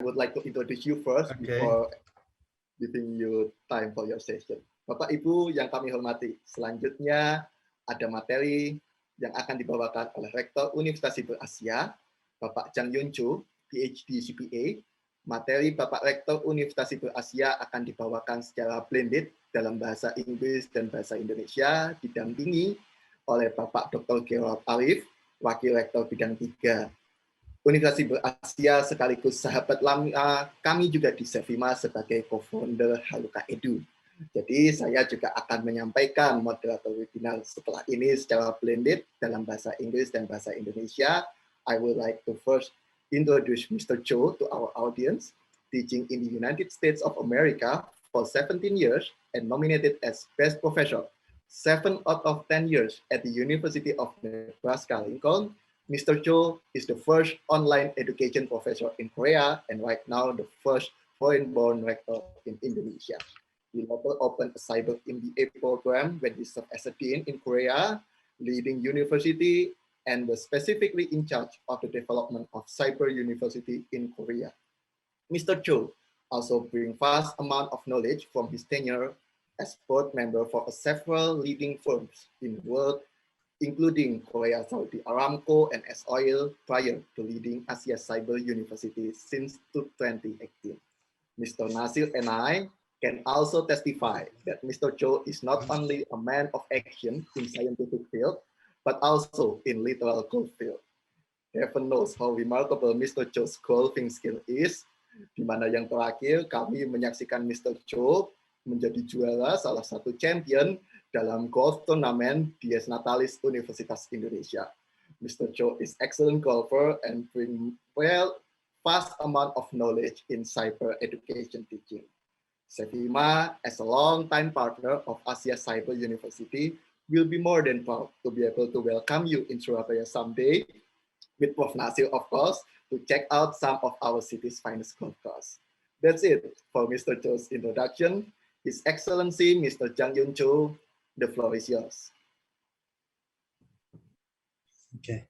would like to introduce you first before giving you time for your session. Bapak Ibu yang kami hormati, selanjutnya ada materi yang akan dibawakan oleh Rektor Universitas Cyber Asia, Bapak Jang Yun Cho, PhD CPA. Materi Bapak Rektor Universitas Cyber Asia akan dibawakan secara blended dalam bahasa Inggris dan bahasa Indonesia, didampingi oleh Bapak Dr. Gerald Arif, Wakil Rektor Bidang 3 Universitas Cyber Asia sekaligus sahabat lama kami juga di Sevima sebagai co-founder Haluka Edu. Jadi saya juga akan menyampaikan moderator webinar setelah ini secara blended dalam bahasa Inggris dan bahasa Indonesia. I would like to first introduce Mr. Cho to our audience, teaching in the United States of America for 17 years and nominated as Best Professor 7 out of 10 years at the University of Nebraska Lincoln. Mr. Cho is the first online education professor in Korea and right now the first foreign-born rector in Indonesia. He later opened a cyber MBA program when he served as a dean in Korea, leading university and was specifically in charge of the development of cyber university in Korea. Mr. Cho also brings vast amount of knowledge from his tenure as board member for several leading firms in the world, including Korea Saudi Aramco and S-Oil, prior to leading Asia Cyber University since 2018. Mr. Nasir and I can also testify that Mr. Cho is not only a man of action in scientific field, but also in literal golf field. Heaven knows how remarkable Mr. Cho's golfing skill is, di mana yang terakhir kami menyaksikan Mr. Cho menjadi juara salah satu champion dalam golf turnamen Dies Natalis Universitas Indonesia. Mr. Cho is excellent golfer and bring vast amount of knowledge in cyber education teaching. Sevima, as a long-time partner of Asia Cyber University, will be more than proud to be able to welcome you in Surabaya someday, with Prof. Nasir, of course, to check out some of our city's finest golf courses. That's it for Mr. Cho's introduction. His Excellency, Mr. Jang Yun Cho, the floor is yours. Okay.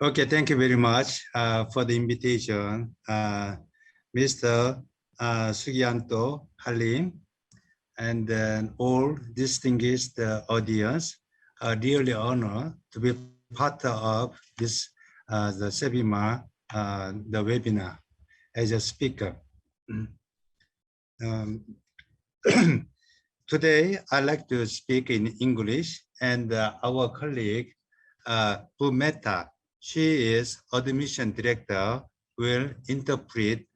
Okay, thank you very much for the invitation, Mr. Sugianto Halim, and then all distinguished audience. Really honored to be part of this the Sevima the webinar as a speaker. Today, I'd like to speak in English, and our colleague, Bhumeta, she is admission director, will interpret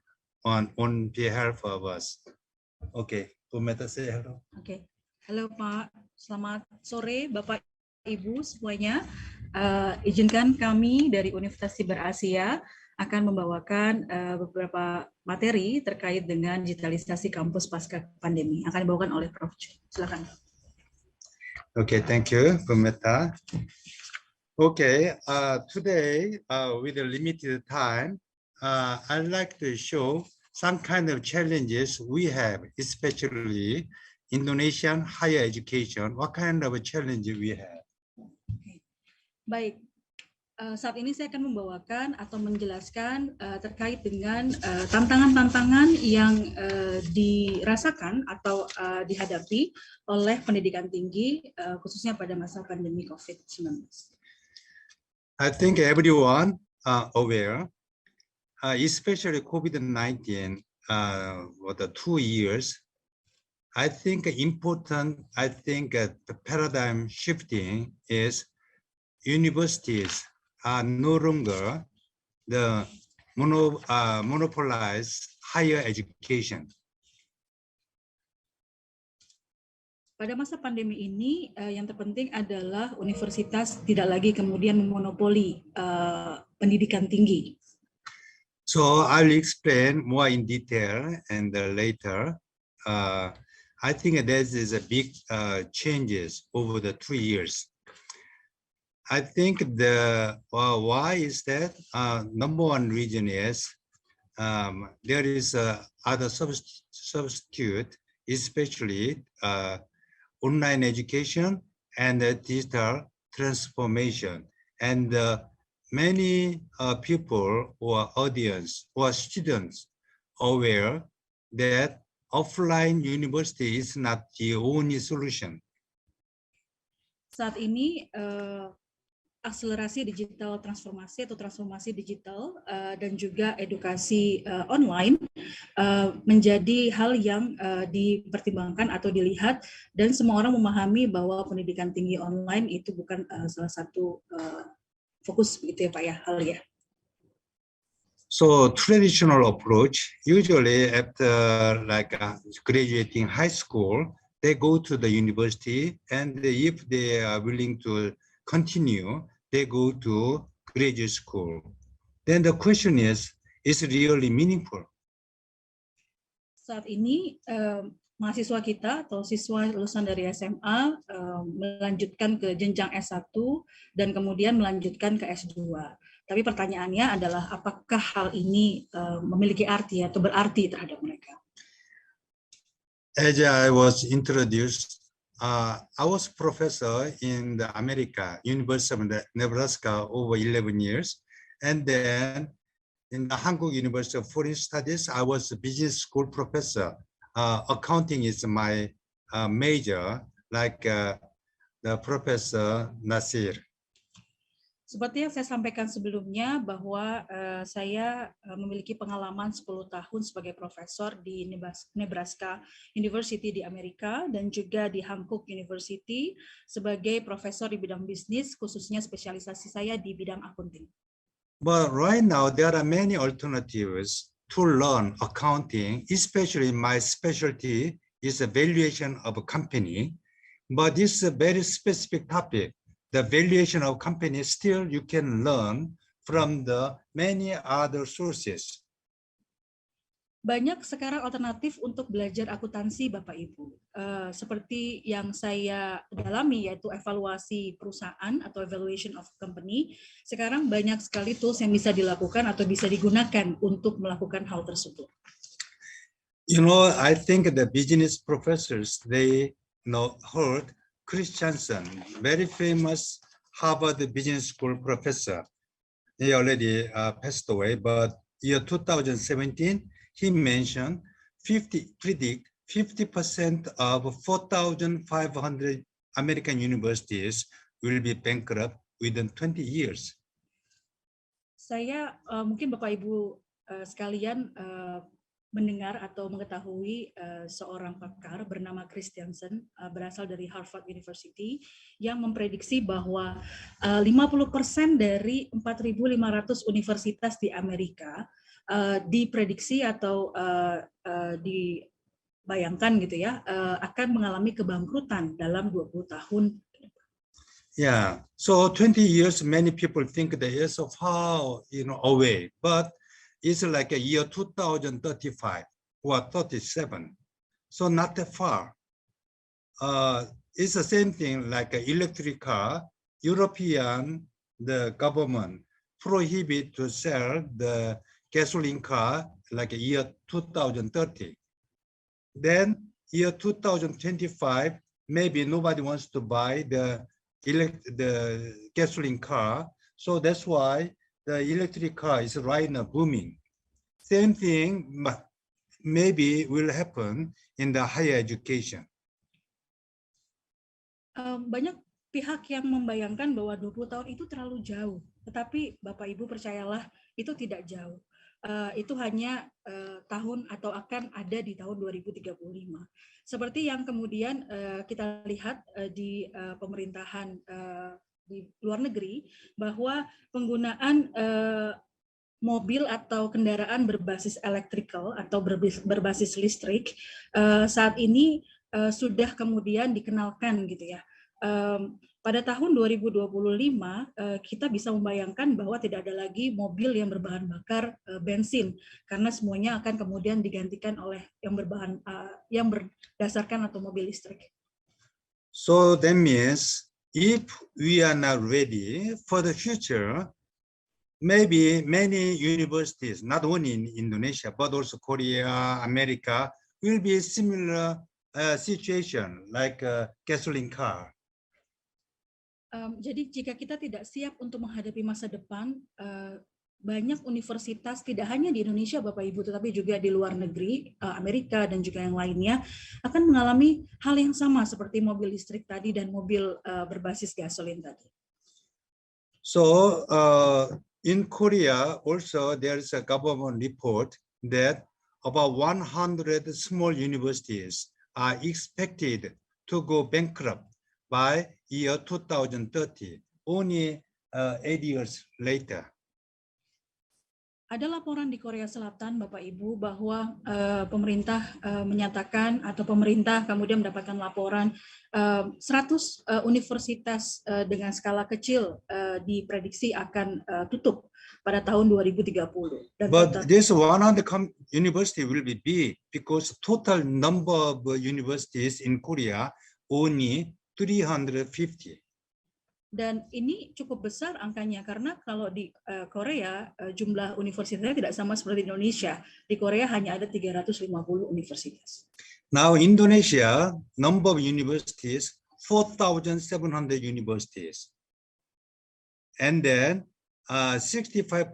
on behalf of us. Okay, Bhumeta, say hello. Okay, halo Pak, selamat sore Bapak Ibu semuanya. Izinkan kami dari Universitas Cyber Asia akan membawakan beberapa materi terkait dengan digitalisasi kampus pasca pandemi. Akan dibawakan oleh Prof. Cho. Silakan. Okay, thank you, Bhumeta. Okay, today with a limited time, I'd like to show some kind of challenges we have, especially Indonesian higher education. What kind of a challenge we have? Okay. Baik. Saat ini saya akan membawakan atau menjelaskan terkait dengan tantangan-tantangan yang dirasakan atau dihadapi oleh pendidikan tinggi khususnya pada masa pandemi COVID-19. I think everyone are aware, especially COVID-19 for the 2 years. I think important, the paradigm shifting is universities are no longer the monopolized higher education. Pada masa pandemi ini, yang terpenting adalah universitas tidak lagi kemudian memonopoli pendidikan tinggi. So I'll explain more in detail and later. I think there is a big changes over the 3 years. I think why is that? Number one reason is there is other substitute, especially online education and digital transformation. And many people or audience or students aware that offline university is not the only solution. Saat ini akselerasi digital transformasi atau transformasi digital dan juga edukasi online menjadi hal yang dipertimbangkan atau dilihat, dan semua orang memahami bahwa pendidikan tinggi online itu bukan salah satu fokus begitu ya Pak ya, hal ya. So traditional approach, usually after graduating high school, they go to the university, and if they are willing to continue, they go to graduate school. Then the question is it really meaningful? Saat ini mahasiswa kita atau siswa lulusan dari SMA melanjutkan ke jenjang S1 dan kemudian melanjutkan ke S2. Tapi pertanyaannya adalah apakah hal ini memiliki arti atau berarti terhadap mereka? As I was introduced, I was professor in the America, University of Nebraska, over 11 years. And then in the Hankuk University of Foreign Studies, I was a business school professor. Accounting is my major, like the Professor Nasir. Seperti yang saya sampaikan sebelumnya bahwa saya memiliki pengalaman 10 tahun sebagai profesor di Nebraska University di Amerika dan juga di Hankuk University sebagai profesor di bidang bisnis, khususnya spesialisasi saya di bidang accounting. But right now there are many alternatives to learn accounting, especially my specialty is the valuation of a company, but this is a very specific topic. The valuation of companies still you can learn from the many other sources. Banyak sekarang alternatif untuk belajar akuntansi Bapak Ibu. Seperti yang saya dalami yaitu evaluasi perusahaan atau evaluation of company. Sekarang banyak sekali tools yang bisa dilakukan atau bisa digunakan untuk melakukan hal tersebut. You know, I think the business professors, they heard Christensen, very famous Harvard Business School professor. He already passed away, but year 2017, he mentioned predict 50% of 4,500 American universities will be bankrupt within 20 years. Saya mungkin Bapak Ibu sekalian mendengar atau mengetahui seorang pakar bernama Christensen berasal dari Harvard University yang memprediksi bahwa 50% dari 4.500 universitas di Amerika diprediksi atau dibayangkan gitu ya akan mengalami kebangkrutan dalam 20 tahun. Yeah, so 20 years many people think that is far away, but it's like a year 2035 or 37, so not that far. It's the same thing like an electric car. The government prohibit to sell the gasoline car like a year 2030. Then year 2025, maybe nobody wants to buy the gasoline car, so that's why the electric car is right now booming. Same thing maybe will happen in the higher education. Banyak pihak yang membayangkan bahwa 20 tahun itu terlalu jauh, tetapi Bapak Ibu percayalah itu tidak jauh. Itu hanya tahun atau akan ada di tahun 2035. Seperti yang kemudian kita lihat di pemerintahan di luar negeri, bahwa penggunaan mobil atau kendaraan berbasis electrical atau berbasis listrik saat ini sudah kemudian dikenalkan gitu ya. Pada tahun 2025 kita bisa membayangkan bahwa tidak ada lagi mobil yang berbahan bakar bensin karena semuanya akan kemudian digantikan oleh yang berdasarkan otomobil listrik. So that means if we are not ready for the future, maybe many universities, not only in Indonesia, but also Korea, America, will be a similar situation like a gasoline car. Jadi jika kita tidak siap untuk menghadapi masa depan, banyak universitas tidak hanya di Indonesia Bapak Ibu, tetapi juga di luar negeri, Amerika dan juga yang lainnya akan mengalami hal yang sama seperti mobil listrik tadi dan mobil berbasis gasolin tadi. So in Korea also there is a government report that about 100 small universities are expected to go bankrupt by year 2030, only 8 years later. Ada laporan di Korea Selatan, Bapak Ibu, bahwa pemerintah menyatakan atau pemerintah kemudian mendapatkan laporan 100 universitas dengan skala kecil diprediksi akan tutup pada tahun 2030. But this 100 university will be big because total number of universities in Korea only 350. Dan ini cukup besar angkanya karena kalau di Korea jumlah universitasnya tidak sama seperti di Indonesia. Di Korea hanya ada 350 universitas. Now Indonesia number of universities 4,700 universities. And then 65%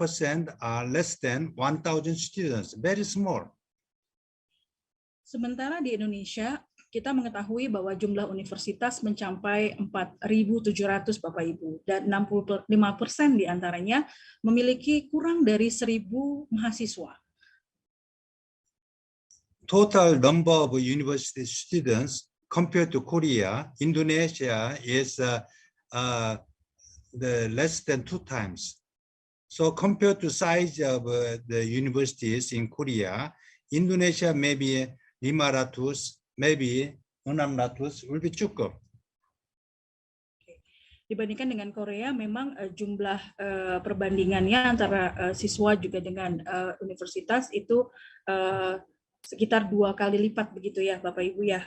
are less than 1,000 students, very small. Sementara di Indonesia kita mengetahui bahwa jumlah universitas mencapai 4.700 Bapak Ibu, dan 65% diantaranya memiliki kurang dari 1.000 mahasiswa. Total number of university students compared to Korea, Indonesia is the less than 2 times. So compared to size of the universities in Korea, Indonesia maybe 500, maybe 600 will be cukup. Dibandingkan dengan Korea, memang jumlah perbandingannya antara siswa juga dengan universitas itu sekitar 2 kali lipat begitu ya, Bapak Ibu ya.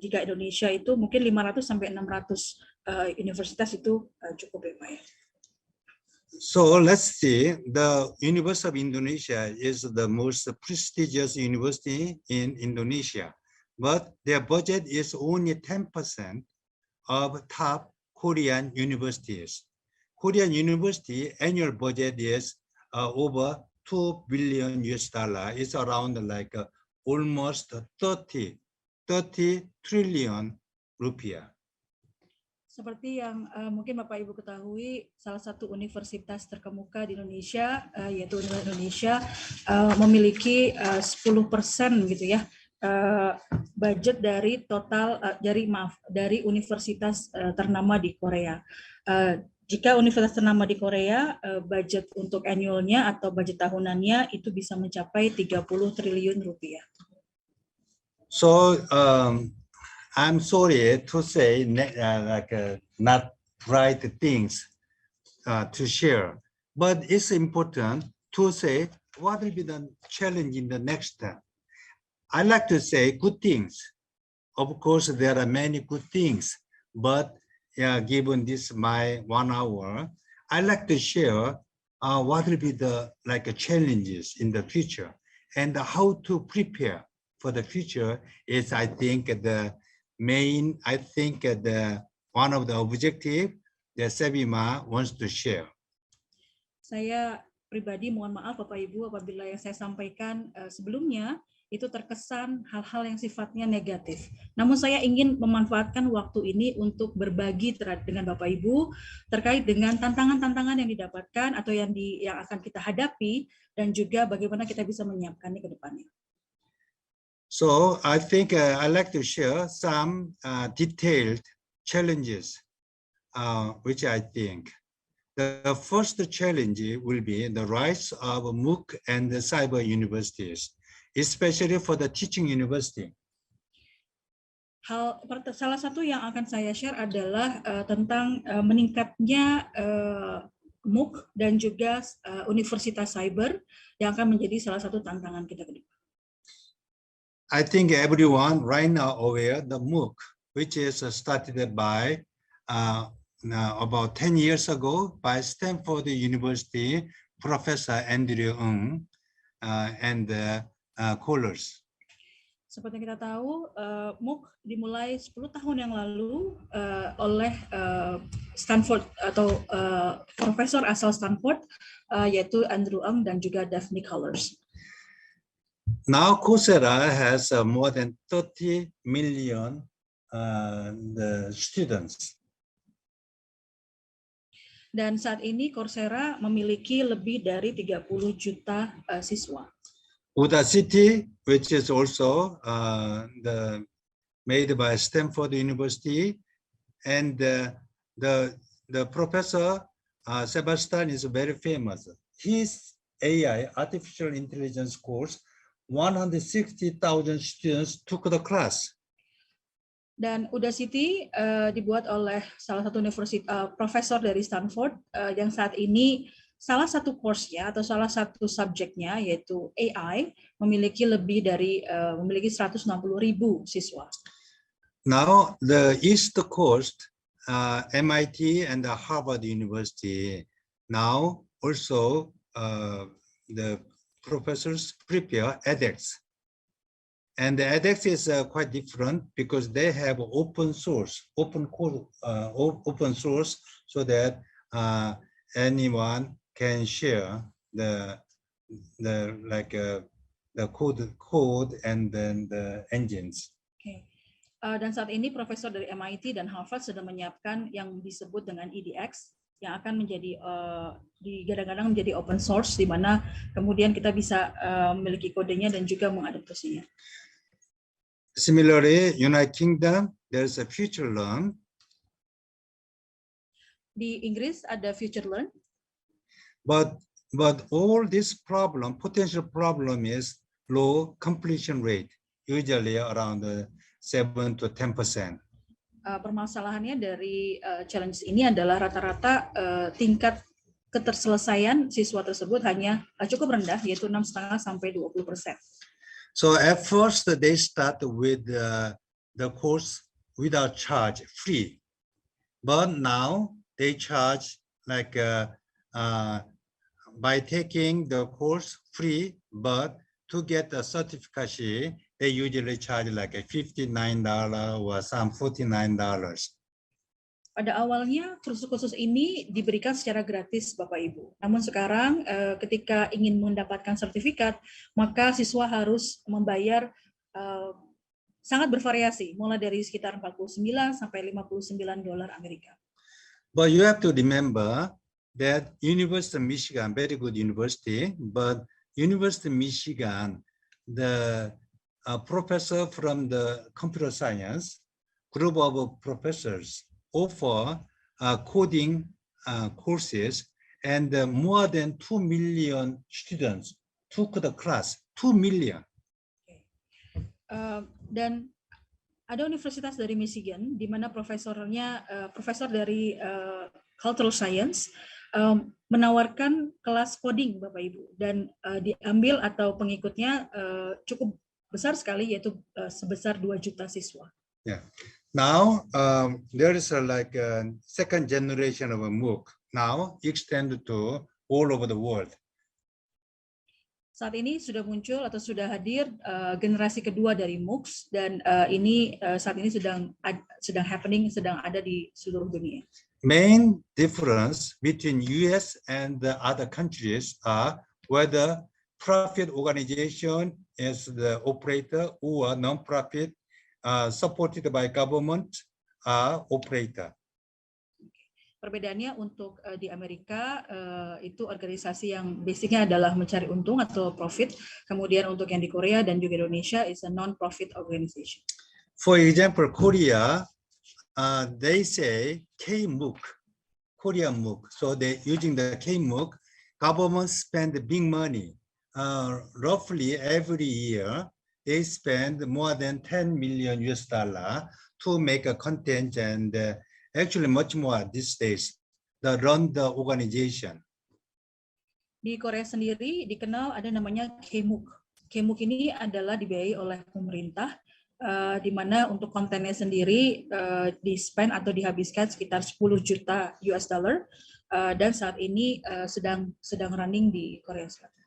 Jika Indonesia itu mungkin 500 sampai 600 universitas itu cukup ya, Pak ya. So let's see, the University of Indonesia is the most prestigious university in Indonesia, but their budget is only 10% of top Korean universities. Korean university annual budget is over $2 billion. It's around like almost 30 trillion rupiah. Seperti yang mungkin Bapak Ibu ketahui, salah satu universitas terkemuka di Indonesia, yaitu Universitas Indonesia, memiliki 10% gitu ya, budget dari total dari universitas ternama di Korea. Jika universitas ternama di Korea, budget untuk annualnya atau budget tahunannya itu bisa mencapai 30 triliun rupiah. So I'm sorry to say not right things to share, but it's important to say what will be the challenge in the next term. I like to say good things. Of course, there are many good things, but given this my 1 hour, I like to share what will be the challenges in the future and how to prepare for the future is, I think, the main, one of the objective that Sebima wants to share. Saya pribadi mohon maaf Bapak Ibu apabila yang saya sampaikan sebelumnya itu terkesan hal-hal yang sifatnya negatif. Namun saya ingin memanfaatkan waktu ini untuk berbagi dengan Bapak Ibu terkait dengan tantangan-tantangan yang didapatkan atau yang akan kita hadapi dan juga bagaimana kita bisa menyiapkannya ke depannya. So I think I'd like to share some detailed challenges, which I think. The first challenge will be the rise of MOOC and the cyber universities, especially for the teaching university. Salah satu yang akan saya share adalah tentang meningkatnya MOOC dan juga universitas cyber yang akan menjadi salah satu tantangan kita ke depan. I think everyone right now aware the MOOC, which is started by about 10 years ago by Stanford University Professor Andrew Ng and Kohlers. Seperti yang kita tahu, MOOC dimulai 10 tahun yang lalu oleh Stanford atau profesor asal Stanford, yaitu Andrew Ng dan juga Daphne Kollars. Now Coursera has more than 30 million the students. Dan saat ini Coursera memiliki lebih dari 30 juta siswa. Udacity, which is also made by Stanford University, and the professor Sebastian is very famous. His AI, artificial intelligence course, 160,000 students took the class. Dan Udacity dibuat oleh salah satu profesor dari Stanford yang saat ini salah satu course-nya atau salah satu subjeknya yaitu AI memiliki lebih dari 160.000 siswa. Now the East Coast, MIT and Harvard University, now also the professors prepare edX. And the edX is quite different because they have open source, open code, open source, so that anyone can share the code and then the engines. Okay. Dan saat ini profesor dari MIT dan Harvard sedang menyiapkan yang disebut dengan edX yang akan menjadi digadang-gadang menjadi open source, di mana kemudian kita bisa memiliki kodenya dan juga mengadaptasinya. Similarly, United Kingdom, there's a FutureLearn. Di Inggris ada FutureLearn. But all this potential problem is low completion rate, usually around 7 to 10%. Permasalahannya dari challenge ini adalah rata-rata tingkat keterselesaian siswa tersebut hanya cukup rendah, yaitu 6,5 sampai 20%. So at first they start with the course without charge, free, but now they charge like by taking the course free, but to get the certificate, they usually charge like $59 or some $49. Pada awalnya kursus-kursus ini diberikan secara gratis Bapak Ibu. Namun sekarang ketika ingin mendapatkan sertifikat, maka siswa harus membayar sangat bervariasi, mulai dari sekitar 49 sampai $59 Amerika. But you have to remember that University of Michigan, very good university, but University of Michigan, the professor from the computer science, group of professors offer coding courses, and more than 2 million students took the class, 2 million. Dan ada universitas dari Michigan, di mana profesornya profesor dari cultural science menawarkan kelas coding Bapak Ibu, dan diambil atau pengikutnya cukup besar sekali, yaitu sebesar 2 juta siswa. Yeah. Now there is like a second generation of a MOOC now extended to all over the world. Saat ini sudah muncul atau sudah hadir generasi kedua dari MOOCs, dan ini saat ini sedang ada di seluruh dunia. Main difference between US and the other countries are whether profit organization is the operator or non-profit supported by government operator. Perbedaannya untuk di Amerika itu organisasi yang basicnya adalah mencari untung atau profit. Kemudian untuk yang di Korea dan juga Indonesia is a non-profit organization. For example, Korea, they say K-MOOC, Korean MOOC. So they using the K-MOOC, government spend big money. Roughly every year, they spend more than $10 million to make a content, and actually much more these days, run the organization. Di Korea sendiri dikenal ada namanya K-MOOC. K-MOOC ini adalah dibiayai oleh pemerintah, di mana untuk kontennya sendiri di-spend atau dihabiskan sekitar 10 juta US dollar, dan saat ini sedang running di Korea Selatan.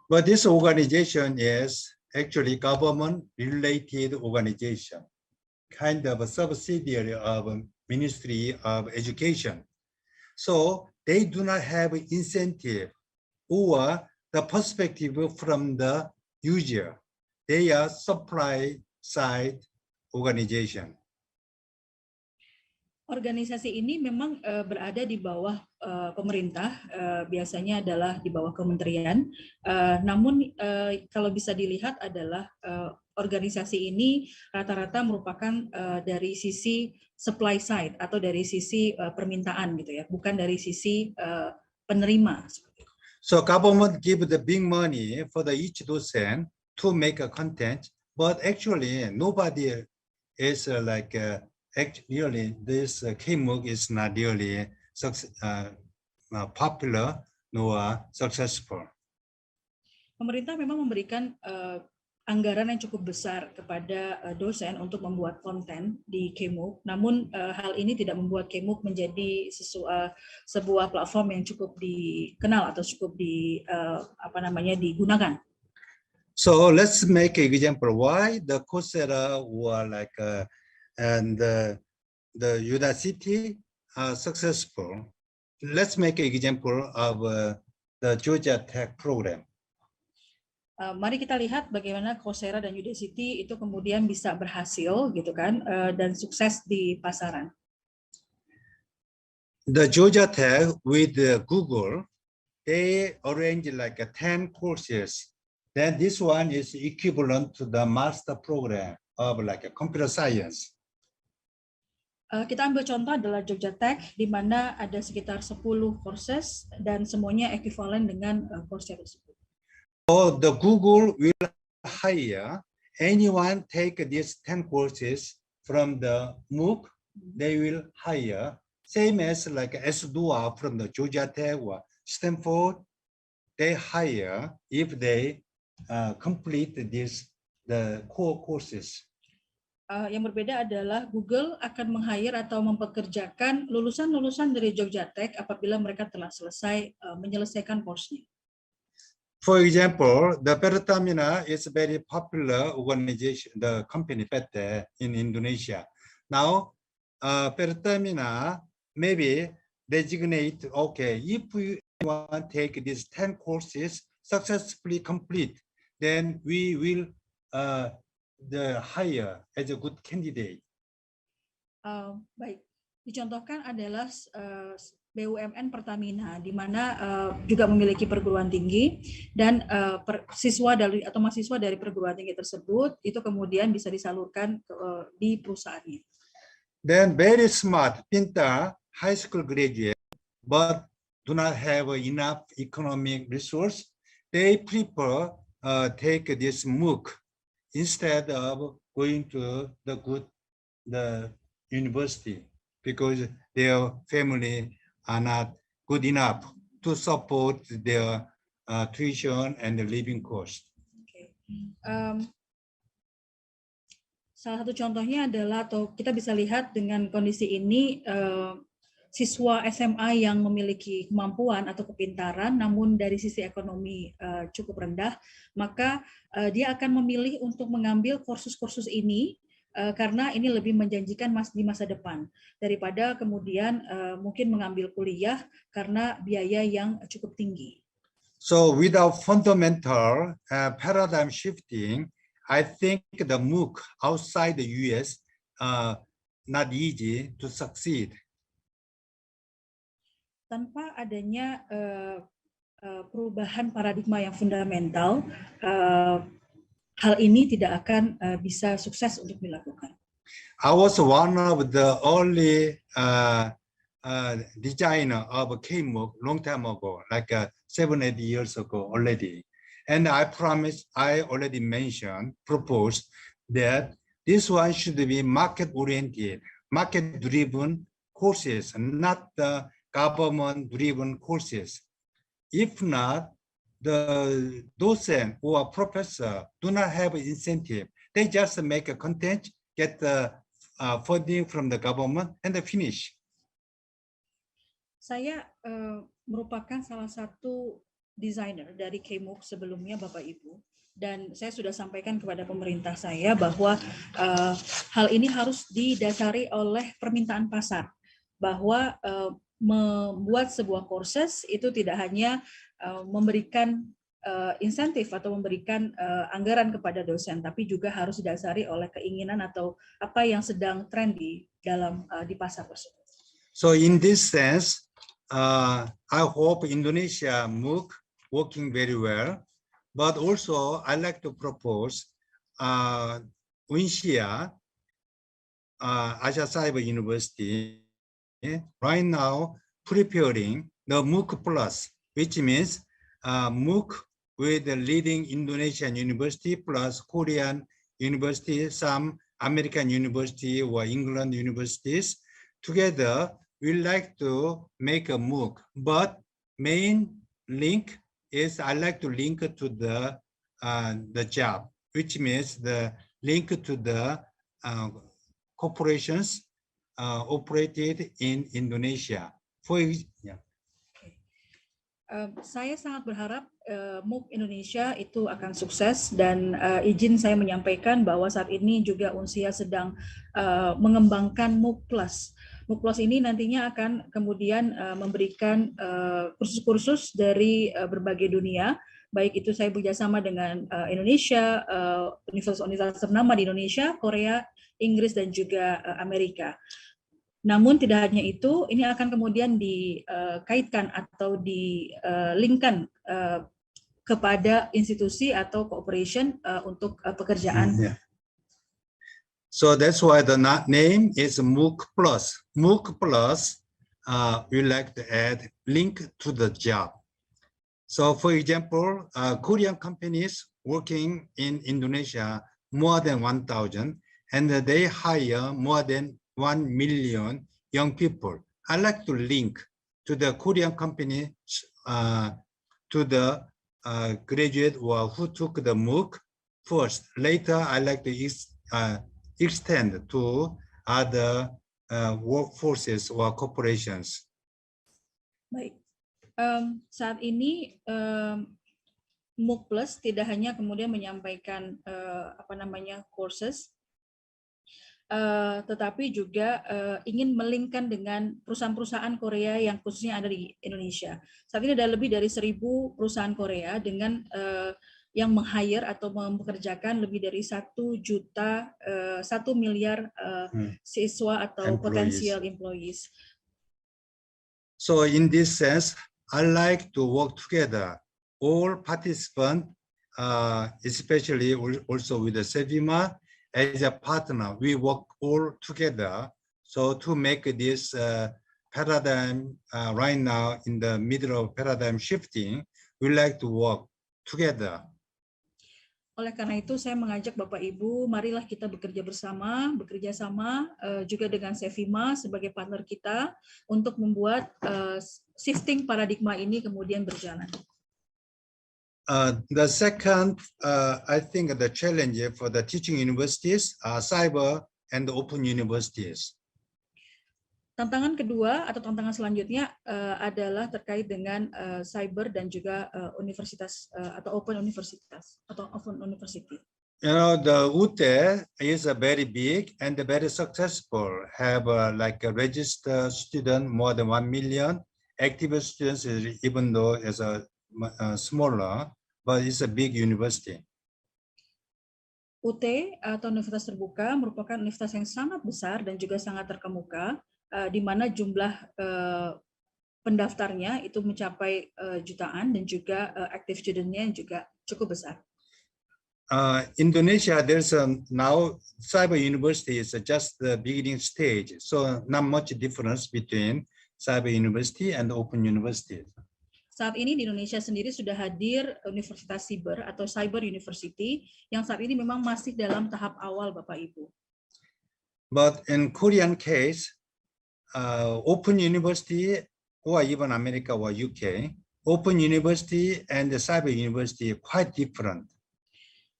But this organization is actually government-related organization, kind of a subsidiary of Ministry of Education. So they do not have incentive or the perspective from the user. They are supply side organization. Organisasi ini memang berada di bawah pemerintah, biasanya adalah di bawah kementerian. Namun kalau bisa dilihat adalah organisasi ini rata-rata merupakan dari sisi supply side atau dari sisi permintaan gitu ya, bukan dari sisi penerima. So government give the big money for the each docent to make a content, but actually nobody is really this KMOOC is not really popular nor successful. Pemerintah memang memberikan anggaran yang cukup besar kepada dosen untuk membuat konten di KMOOC. Namun hal ini tidak membuat KMOOC menjadi sebuah platform yang cukup dikenal atau cukup digunakan. So let's make an example why the Coursera or and the Udacity are successful. Let's make an example of the Georgia Tech program. Mari kita lihat bagaimana Coursera dan Udacity itu kemudian bisa berhasil gitu kan dan sukses di pasaran. The Georgia Tech with Google, they arrange 10 courses. Then this one is equivalent to the master program of computer science. Kita ambil contoh adalah Georgia Tech, di mana ada sekitar 10 courses dan semuanya ekuivalen dengan courses tersebut. So the Google will hire anyone take these 10 courses from the MOOC. They will hire same as S2 from the Georgia Tech or Stanford. They hire if they complete the core courses. Yang berbeda adalah Google akan meng-hire atau mempekerjakan lulusan-lulusan dari Georgia Tech apabila mereka telah selesai menyelesaikan course-nya. For example, the Pertamina is a very popular organization, the company PT in Indonesia. Now, Pertamina maybe designate, okay, if we want to take these 10 courses successfully complete, then we will hire as a good candidate. Baik, dicontohkan adalah BUMN Pertamina, di mana juga memiliki perguruan tinggi dan siswa dari atau mahasiswa dari perguruan tinggi tersebut itu kemudian bisa disalurkan di perusahaannya. Then very smart, pintar, high school graduate, but do not have enough economic resource. They prefer take this MOOC instead of going to the university because their family are not good enough to support their tuition and the living cost. Okay. Salah satu contohnya adalah, atau kita bisa lihat dengan kondisi ini, siswa SMA yang memiliki kemampuan atau kepintaran, namun dari sisi ekonomi cukup rendah, maka dia akan memilih untuk mengambil kursus-kursus ini karena ini lebih menjanjikan di masa depan daripada kemudian mungkin mengambil kuliah karena biaya yang cukup tinggi. So without fundamental paradigm shifting, I think the MOOC outside the US not easy to succeed. Tanpa adanya perubahan paradigma yang fundamental, hal ini tidak akan bisa sukses untuk dilakukan. I was one of the early designer of KMOOC long time ago, 7-8 years ago already. And I already proposed that this one should be market-oriented, market-driven courses, not the government-driven courses. If not, the docent or professor do not have incentive. They just make a content, get the funding from the government, and they finish. Saya merupakan salah satu designer dari KMOOC sebelumnya, Bapak Ibu. Dan saya sudah sampaikan kepada pemerintah saya bahwa hal ini harus didasari oleh permintaan pasar. Bahwa membuat sebuah courses itu tidak hanya memberikan insentif atau memberikan anggaran kepada dosen, tapi juga harus didasari oleh keinginan atau apa yang sedang tren di pasar tersebut. So in this sense, I hope Indonesia MOOC working very well, but also I like to propose UNSIA, Asia Cyber University, right now preparing the MOOC Plus, which means MOOC with the leading Indonesian university plus Korean university, some American university or England universities. Together, we like to make a MOOC, but main link is I like to link to the job, which means the link to the corporations operated in Indonesia. Saya sangat berharap MOOC Indonesia itu akan sukses, dan izin saya menyampaikan bahwa saat ini juga UNSIA sedang mengembangkan MOOC Plus. MOOC Plus ini nantinya akan kemudian memberikan kursus-kursus dari berbagai dunia, baik itu saya bekerjasama dengan Indonesia, universitas ternama di Indonesia, Korea, Inggris, dan juga Amerika. Namun tidak hanya itu, ini akan kemudian dikaitkan atau dilinkkan kepada institusi atau cooperation untuk pekerjaan. Yeah. So that's why the name is MOOC Plus. MOOC Plus, we like to add link to the job. So for example, Korean companies working in Indonesia more than 1,000, and they hire more than 1 million young people. I like to link to the Korean company, to the graduate or who took the MOOC first. Later, I like to extend to other workforces or corporations. Baik, saat ini MOOC Plus tidak hanya kemudian menyampaikan courses, tetapi juga ingin melingkan dengan perusahaan-perusahaan Korea yang khususnya ada di Indonesia. Saat ini ada lebih dari 1.000 perusahaan Korea dengan yang meng-hire atau mempekerjakan lebih dari 1 miliar siswa atau potensial employees. So in this sense, I like to work together. All participants, especially also with the SEVIMA, as a partner, we work all together. So to make this paradigm right now in the middle of paradigm shifting, we like to work together. Oleh karena itu, saya mengajak Bapak Ibu, marilah kita bekerja sama juga dengan SEVIMA sebagai partner kita untuk membuat shifting paradigma ini kemudian berjalan. The second, I think the challenge for the teaching universities are cyber and open universities. Tantangan kedua atau tantangan selanjutnya adalah terkait dengan cyber dan juga universitas atau open universitas atau open university. You know, the UTE is a very big and very successful. Have like a registered student more than 1 million. Active students, even though it's a smaller, but it's a big university. UT atau Universitas Terbuka merupakan universitas yang sangat besar dan juga sangat terkemuka, di mana jumlah pendaftarnya itu mencapai jutaan dan juga active student-nya juga cukup besar. Indonesia, there's now cyber university is just the beginning stage, so not much difference between cyber university and open university. Saat ini di Indonesia sendiri sudah hadir Universitas Siber atau Cyber University yang saat ini memang masih dalam tahap awal, Bapak Ibu. But in Korean case, open university or even America or UK, open university and the cyber university quite different.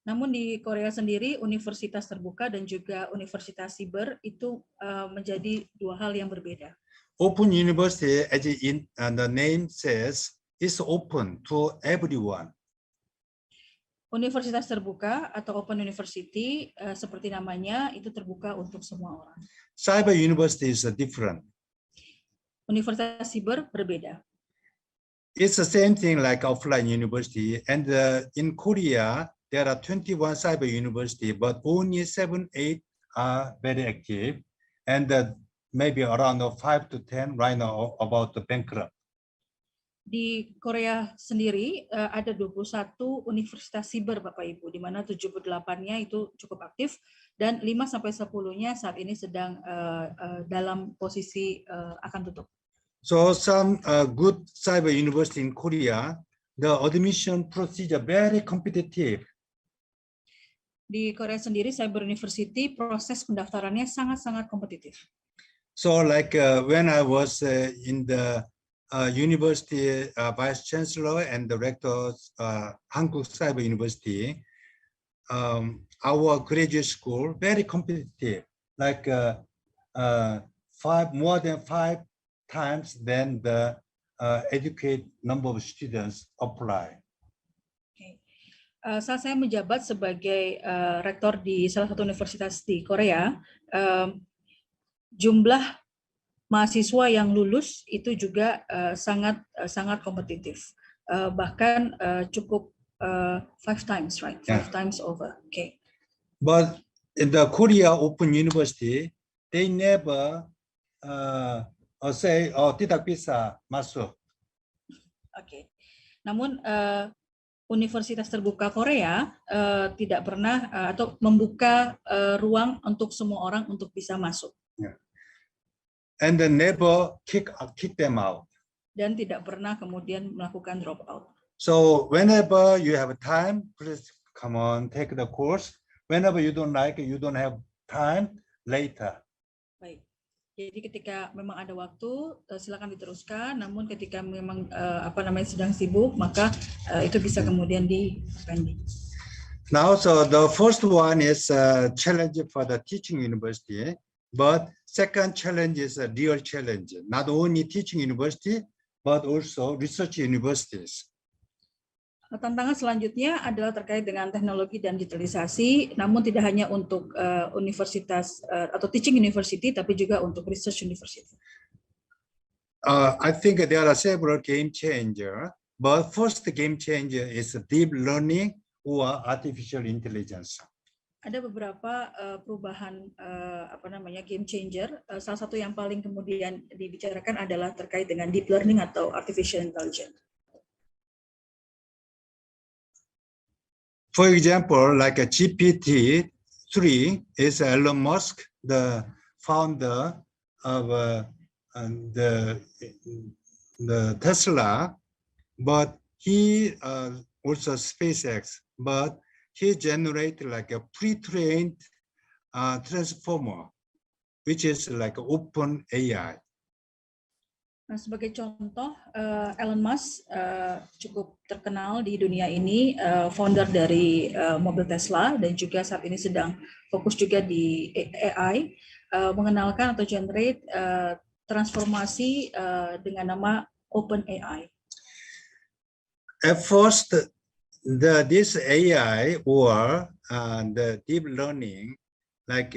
Namun di Korea sendiri, universitas terbuka dan juga universitas siber itu menjadi dua hal yang berbeda. Open university, as in the name says, is open to everyone. Universitas terbuka atau Open University seperti namanya itu terbuka untuk semua orang. Cyber university is different. Universitas siber berbeda. It's the same thing like offline university, and in Korea there are 21 cyber university, but only 7, 8 are very active, and maybe around 5 to 10 right now about the bankrupt. Di Korea sendiri ada 21 universitas siber Bapak Ibu, di mana 78-nya itu cukup aktif dan 5 sampai 10-nya saat ini sedang dalam posisi akan tutup. So some good cyber university in Korea, the admission procedure very competitive. Di Korea sendiri cyber university proses pendaftarannya sangat-sangat kompetitif. So like when I was in the university vice chancellor and the rector Hankuk Cyber University, our graduate school very competitive, like more than 5 times than the educate number of students apply. Okay. Saat saya menjabat sebagai rektor di salah satu universitas di Korea, jumlah mahasiswa yang lulus itu juga sangat kompetitif, bahkan cukup 5 times, right? 5 times over. Okay. But in the Korea Open University, they never say, "Oh, tidak bisa masuk." Okay. Namun Universitas Terbuka Korea tidak pernah atau membuka ruang untuk semua orang untuk bisa masuk. Yeah. And then never kick them out. Dan tidak pernah kemudian melakukan drop out. So whenever you have time, please come on, take the course. Whenever you don't like it, you don't have time, later. Baik. Jadi ketika memang ada waktu, silakan diteruskan. Namun ketika memang sedang sibuk, maka itu bisa kemudian di-pending. Now, so the first one is a challenge for the teaching university. But second challenge is a real challenge, not only teaching university, but also research universities. Tantangan selanjutnya adalah terkait dengan teknologi dan digitalisasi, namun tidak hanya untuk universitas atau teaching university, tapi juga untuk research university. I think there are several game changer, but first game changer is deep learning or artificial intelligence. Ada beberapa perubahan game changer. Salah satu yang paling kemudian dibicarakan adalah terkait dengan deep learning atau artificial intelligence. For example, like a GPT-3 is Elon Musk, the founder of the Tesla, but he also SpaceX, but he generated like a pre-trained transformer, which is like open AI. Nah, sebagai contoh, Elon Musk cukup terkenal di dunia ini, founder dari mobil Tesla, dan juga saat ini sedang fokus juga di AI, mengenalkan atau generate transformasi dengan nama Open AI. At first, this AI or the deep learning, like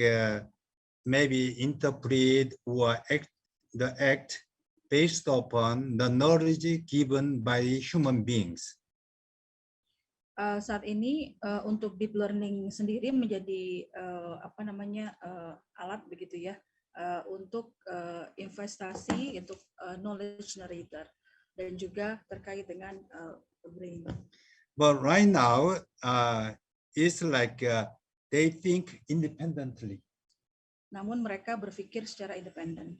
maybe interpret or act based upon the knowledge given by human beings. Saat ini untuk deep learning sendiri menjadi alat begitu ya untuk investasi untuk knowledge narrator dan juga terkait dengan brain. But right now, it's like they think independently. Namun mereka berpikir secara independen.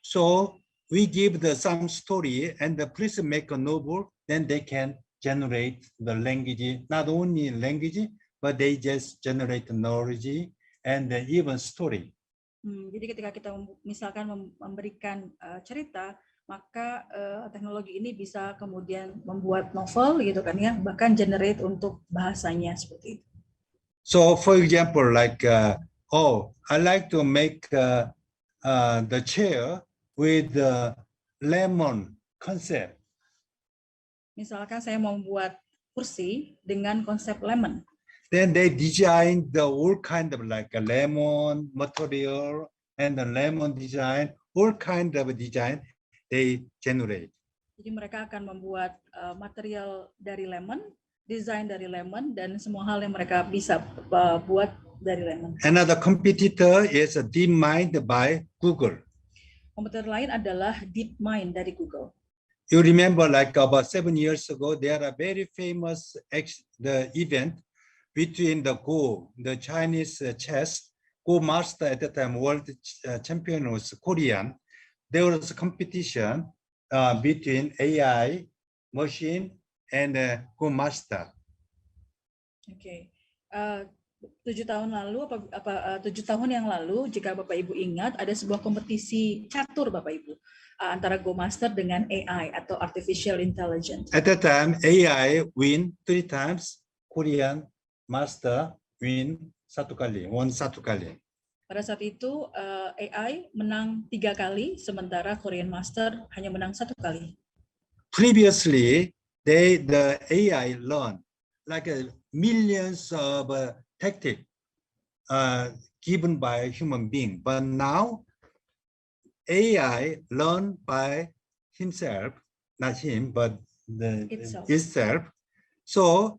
So we give some story and please make a novel, then they can generate the language, not only language, but they just generate knowledge and even story. Jadi ketika kita misalkan memberikan cerita, maka teknologi ini bisa kemudian membuat novel gitu kan ya, bahkan generate untuk bahasanya seperti itu. So for example, like I like to make the chair with the lemon concept. Misalkan saya mau membuat kursi dengan konsep lemon. Then they design the all kind of like a lemon material and the lemon design, all kind of design they generate. Jadi mereka akan membuat material dari lemon, desain dari lemon, dan semua hal yang mereka bisa buat dari lemon. Another competitor is DeepMind by Google. Kompetitor lain adalah DeepMind dari Google. You remember like about 7 years ago, there are very famous the event between the Go, the Chinese chess, Go master at the time, world champion was Korean. There was a competition between AI, machine, and Go master. Oke. 7 tahun yang lalu, jika Bapak Ibu ingat, ada sebuah kompetisi catur Bapak Ibu antara Go Master dengan AI atau Artificial Intelligence. At that time, AI win 3 times, Korean Master win 1 kali, won 1 kali. Pada saat itu AI menang 3 kali, sementara Korean Master hanya menang 1 kali. Previously, the AI learned like millions of tactics given by a human being, but now AI learn by himself, not him, but itself. So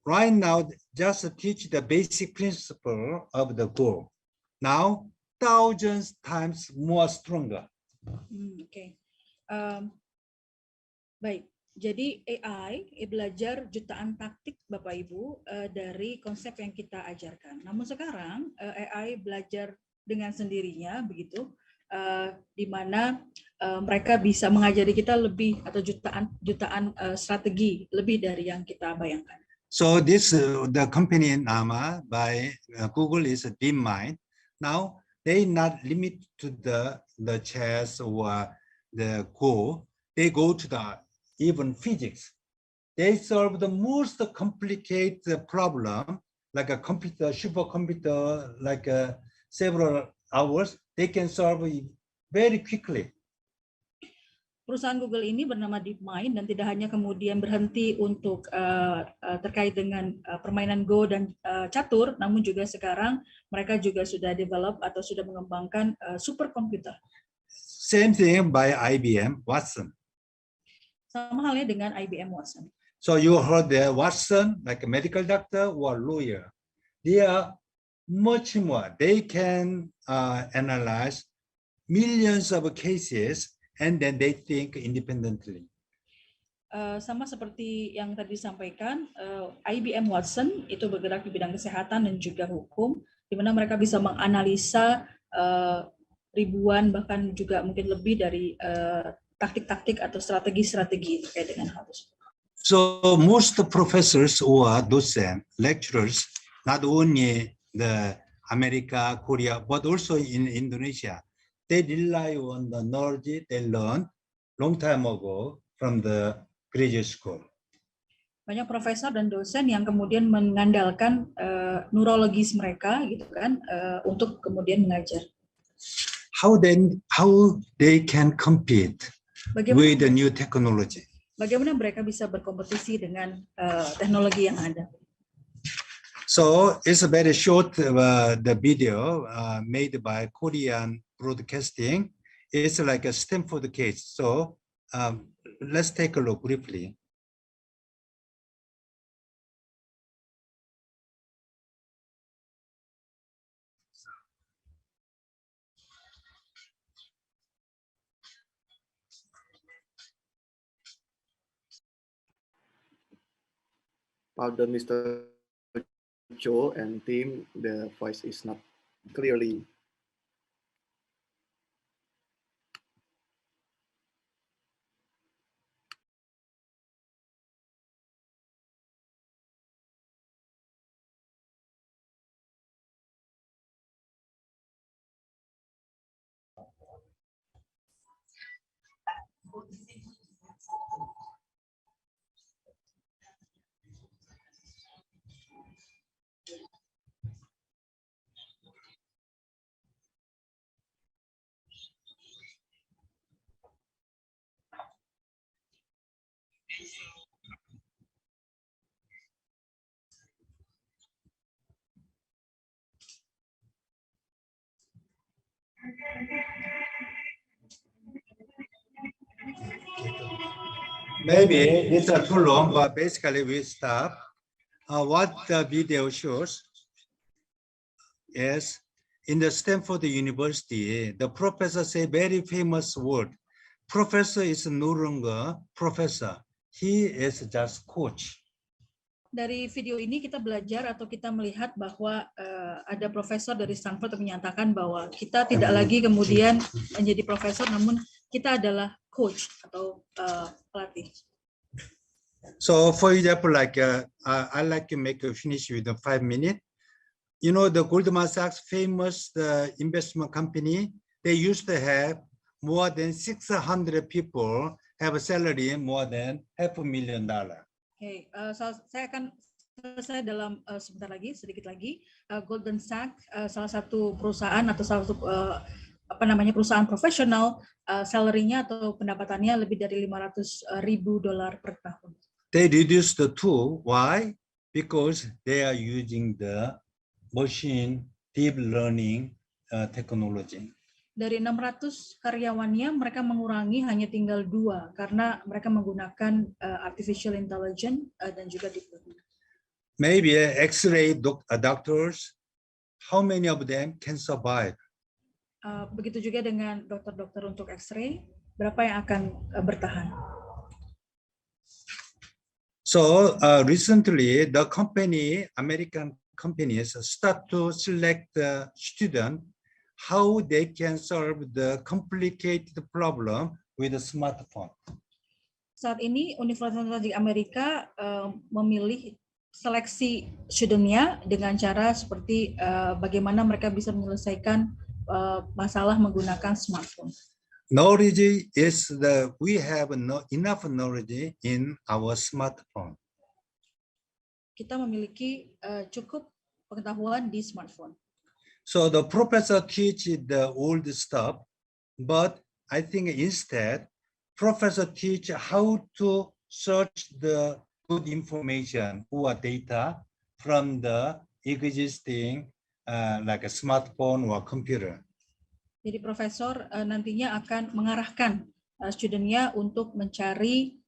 right now, just teach the basic principle of the Go. Now, thousands times more stronger. Oke. Baik. Jadi AI belajar jutaan taktik Bapak Ibu dari konsep yang kita ajarkan. Namun sekarang AI belajar dengan sendirinya begitu, di mana mereka bisa mengajari kita lebih atau jutaan strategi lebih dari yang kita bayangkan. So this the company nama by Google is DeepMind. Now they not limit to the chess or the Go. They go to the even physics. They solve the most complicated problem, like a computer, supercomputer, like several hours. They can solve it very quickly. Perusahaan Google ini bernama DeepMind dan tidak hanya kemudian berhenti untuk terkait dengan permainan Go dan catur, namun juga sekarang mereka juga sudah develop atau sudah mengembangkan superkomputer. Same thing by IBM Watson. Sama halnya dengan IBM Watson. So you heard that Watson, like a medical doctor or lawyer, they are much more. They can analyze millions of cases and then they think independently. Sama seperti yang tadi disampaikan, IBM Watson itu bergerak di bidang kesehatan dan juga hukum, di mana mereka bisa menganalisa ribuan bahkan juga mungkin lebih dari taktik-taktik atau strategi-strategi terkait dengan hal tersebut. So most professors or docent lecturers, not only the America, Korea, but also in Indonesia, they rely on the knowledge they learned long time ago from the graduate school. Banyak profesor dan dosen yang kemudian mengandalkan neurologis mereka, gitu kan, untuk kemudian mengajar. How they can compete with the new technology? Bagaimana mereka bisa berkompetisi dengan teknologi yang ada? So it's a very short the video made by Korean Broadcasting. It's like a Stanford case. So let's take a look briefly. Pardon, Mr. Cho and team, the voice is not clearly. Maybe it's too long, but basically we stop. What the video shows is in the Stanford University, the professor say very famous word. Professor is no longer professor. He is just coach. Dari video ini kita belajar atau kita melihat bahwa ada profesor dari Stanford yang menyatakan bahwa kita tidak lagi kemudian menjadi profesor, namun kita adalah coach atau pelatih. So for example, like I like to make a finish with 5 minutes. You know, the Goldman Sachs famous investment company, they used to have more than 600 people have a salary more than $500,000. Okay, saya akan selesai dalam sebentar lagi, sedikit lagi. Goldman Sachs, salah satu perusahaan atau salah satu perusahaan profesional, salary-nya atau pendapatannya lebih dari $500,000 per tahun. They reduced the two. Why? Because they are using the machine deep learning technology. Dari 600 karyawannya, mereka mengurangi hanya tinggal 2 karena mereka menggunakan artificial intelligence dan juga deep learning. Maybe X-ray doctors, how many of them can survive? Begitu juga dengan dokter-dokter untuk X-ray, berapa yang akan bertahan? So recently, the American companies start to select the student how they can solve the complicated problem with a smartphone. Saat ini universitas di Amerika memilih seleksi studentnya dengan cara seperti bagaimana mereka bisa menyelesaikan masalah menggunakan smartphone. Knowledge is we have enough knowledge in our smartphone. Kita memiliki cukup pengetahuan di smartphone. So the professor teach the old stuff, but I think instead, professor teach how to search the good information or data from the existing like a smartphone or computer. Jadi profesor nantinya akan mengarahkan studentnya untuk mencari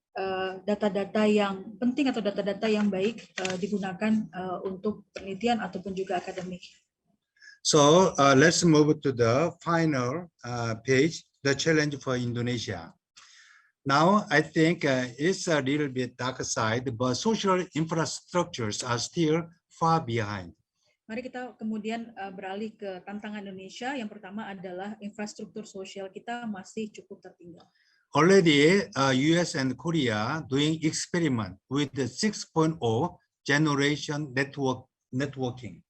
data-data yang penting atau data-data yang baik digunakan untuk penelitian ataupun juga akademik. So let's move to the final page, the challenge for Indonesia. Now I think it's a little bit dark side, but social infrastructures are still far behind. Mari kita kemudian beralih ke tantangan Indonesia. Yang pertama adalah infrastruktur sosial kita masih cukup tertinggal. Already, US and Korea doing experiment with the 6.0 generation networking.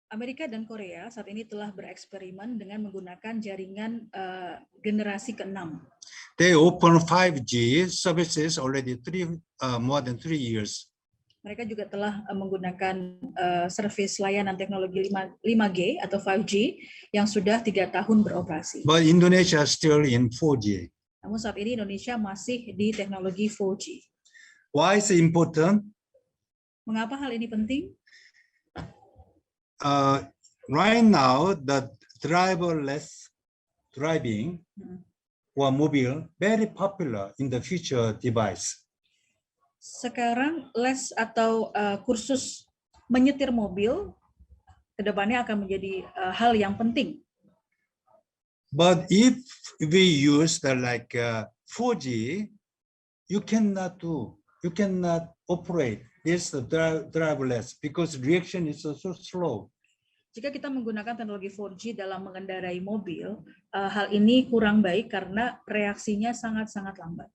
Amerika dan Korea saat ini telah bereksperimen dengan menggunakan jaringan generasi ke-6. They open 5G services already more than 3 years. Mereka juga telah menggunakan servis layanan teknologi 5G atau 5G yang sudah 3 tahun beroperasi. But Indonesia still in 4G. Namun saat ini Indonesia masih di teknologi 4G. Why is it important? Mengapa hal ini penting? Right now, the driverless driving or mobile very popular in the future device. Sekarang les atau kursus menyetir mobil kedepannya akan menjadi hal yang penting. But if we use the 4G, you cannot operate this driverless because reaction is so slow. Jika kita menggunakan teknologi 4G dalam mengendarai mobil, hal ini kurang baik karena reaksinya sangat-sangat lambat.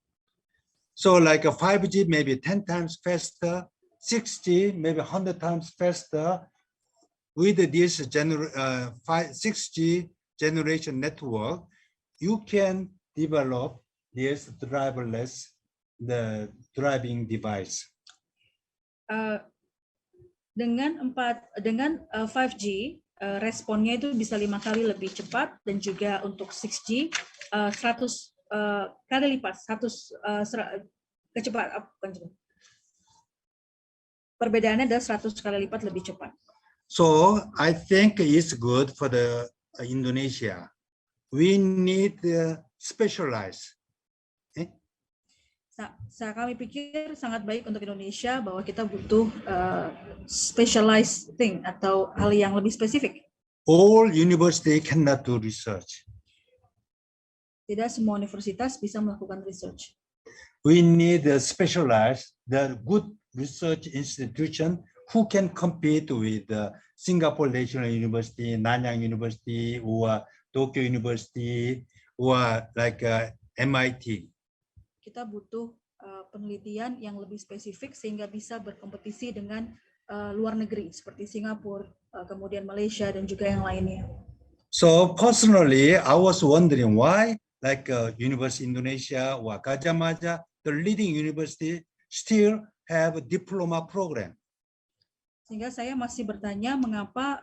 So like a 5G maybe 10 times faster, 6G maybe 100 times faster. With this 6G generation network, you can develop this driverless driving device. Dengan 5G responnya itu bisa 5 kali lebih cepat, dan juga untuk 6G 100 kali lipat, perbedaannya adalah 100 kali lipat lebih cepat. So I think it's good for the Indonesia. We need specialized. Kami pikir sangat baik untuk Indonesia bahwa kita butuh specialized thing atau hal yang lebih spesifik. All university cannot do research. Tidak semua universitas bisa melakukan research. We need a specialized, the good research institution who can compete with Singapore National University, Nanyang University, or Tokyo University, or like MIT. Kita butuh penelitian yang lebih spesifik sehingga bisa berkompetisi dengan luar negeri seperti Singapura, kemudian Malaysia dan juga yang lainnya. So personally, I was wondering why, like University Indonesia or Gadjah Mada, the leading university still have a diploma program. Sehingga saya masih bertanya mengapa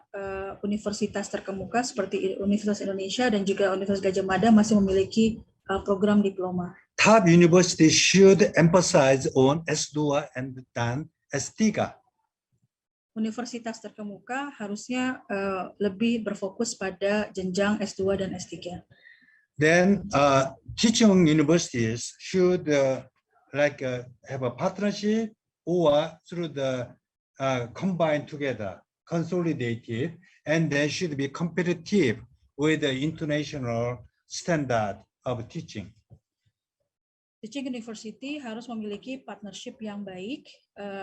universitas terkemuka seperti Universitas Indonesia dan juga Universitas Gadjah Mada masih memiliki program diploma. Top universities should emphasize on S2 and then S3. Universitas terkemuka harusnya lebih berfokus pada jenjang S2 dan S3. Then teaching universities should have a partnership or through the combined together, consolidated, and they should be competitive with the international standard of teaching. Teaching university harus memiliki partnership yang baik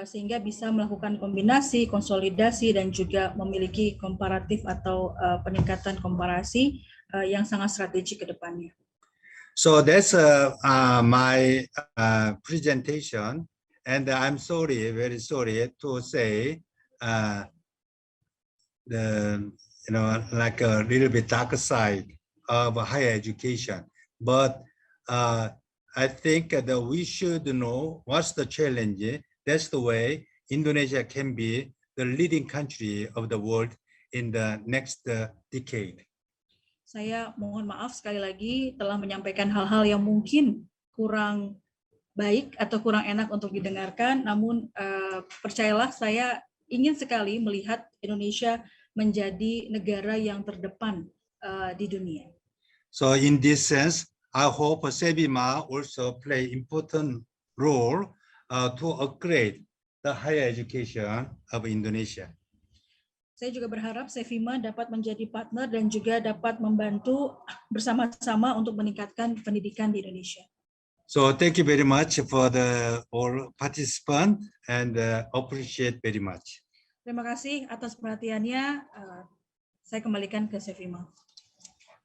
sehingga bisa melakukan kombinasi, konsolidasi, dan juga memiliki komparatif atau peningkatan komparasi yang sangat strategik ke depannya. So that's my presentation, and I'm sorry, very sorry to say like a little bit dark side of higher education, but I think that we should know what's the challenge. That's the way Indonesia can be the leading country of the world in the next decade. Saya mohon maaf sekali lagi telah menyampaikan hal-hal yang mungkin kurang baik atau kurang enak untuk didengarkan. Namun percayalah, saya ingin sekali melihat Indonesia menjadi negara yang terdepan di dunia. So in this sense, I hope SEBIMA also play important role to upgrade the higher education of Indonesia. Saya juga berharap SEBIMA dapat menjadi partner dan juga dapat membantu bersama-sama untuk meningkatkan pendidikan di Indonesia. So thank you very much for the all participants and appreciate very much. Terima kasih atas perhatiannya. Saya kembalikan ke SEBIMA.